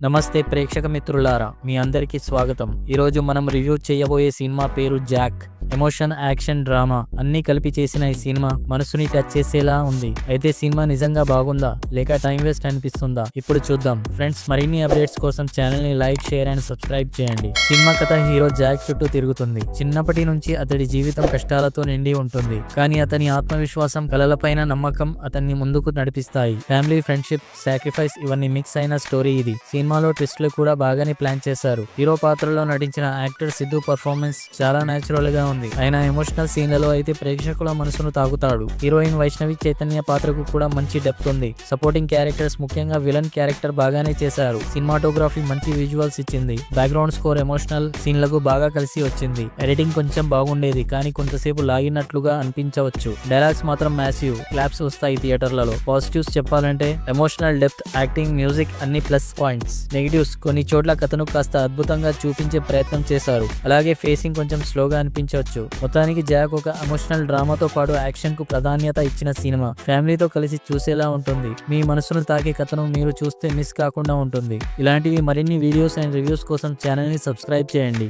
నమస్తే ప్రేక్షక మిత్రులారా, మీ అందరికీ స్వాగతం. ఈరోజు మనం రివ్యూ చేయబోయే సినిమా పేరు జాక్. ఎమోషన్, యాక్షన్, డ్రామా అన్నీ కలిపి చేసిన ఈ సినిమా మనసుని టచ్ చేసేలా ఉంది. అయితే సినిమా నిజంగా బాగుందా లేక టైం వేస్ట్ అనిపిస్తుందా? ఇప్పుడు చూద్దాం. ఫ్రెండ్స్, మరిన్ని అప్డేట్స్ కోసం ఛానల్ ని లైక్, షేర్ అండ్ సబ్స్క్రైబ్ చేయండి. సినిమా కథ హీరో జాక్ చుట్టూ తిరుగుతుంది. చిన్నప్పటి నుంచి అతడి జీవితం కష్టాలతో నిండి ఉంటుంది. కానీ అతని ఆత్మవిశ్వాసం, కలలపైన నమ్మకం అతన్ని ముందుకు నడిపిస్తాయి. ఫ్యామిలీ, ఫ్రెండ్షిప్, సాక్రిఫైస్ ఇవన్నీ మిక్స్ అయిన స్టోరీ ఇది. సినిమాలో ట్విస్టులు కూడా బాగానే ప్లాన్ చేశారు. హీరో పాత్రలో నటించిన యాక్టర్ సిద్ధు పర్ఫార్మెన్స్ చాలా నేచురల్ గా ఉంది. ఆయన ఎమోషనల్ సీన్లలో అయితే ప్రేక్షకుల మనసును తాకుతాడు. హీరోయిన్ వైష్ణవి చైతన్య పాత్రకు కూడా మంచి డెప్త్ ఉంది. సపోర్టింగ్ క్యారెక్టర్స్, ముఖ్యంగా విలన్ క్యారెక్టర్ బాగానే చేశారు. సినిమాటోగ్రఫీ మంచి విజువల్స్ ఇచ్చింది. బ్యాక్గ్రౌండ్ స్కోర్ ఎమోషనల్ సీన్లకు బాగా కలిసి వచ్చింది. ఎడిటింగ్ కొంచెం బాగుండేది, కానీ కొంతసేపు లాగినట్లుగా అనిపించవచ్చు. డైలాగ్స్ మాత్రం మ్యాసివ్ క్లాప్స్ వస్తాయి థియేటర్లలో. పాజిటివ్స్ చెప్పాలంటే ఎమోషనల్ డెప్త్, యాక్టింగ్, మ్యూజిక్ అన్ని ప్లస్ పాయింట్స్. నెగిటివ్స్, కొన్ని చోట్ల కథను కాస్త అద్భుతంగా చూపించే ప్రయత్నం చేశారు. అలాగే ఫేసింగ్ కొంచెం స్లోగా అనిపించవచ్చు. మొత్తానికి జాక్ ఒక ఎమోషనల్ డ్రామాతో పాటు యాక్షన్ కు ప్రాధాన్యత ఇచ్చిన సినిమా. ఫ్యామిలీతో కలిసి చూసేలా ఉంటుంది. మీ మనసును తాకే కథను మీరు చూస్తే మిస్ కాకుండా ఉంటుంది. ఇలాంటివి మరిన్ని వీడియోస్ అండ్ రివ్యూస్ కోసం ఛానల్ ని సబ్స్క్రైబ్ చేయండి.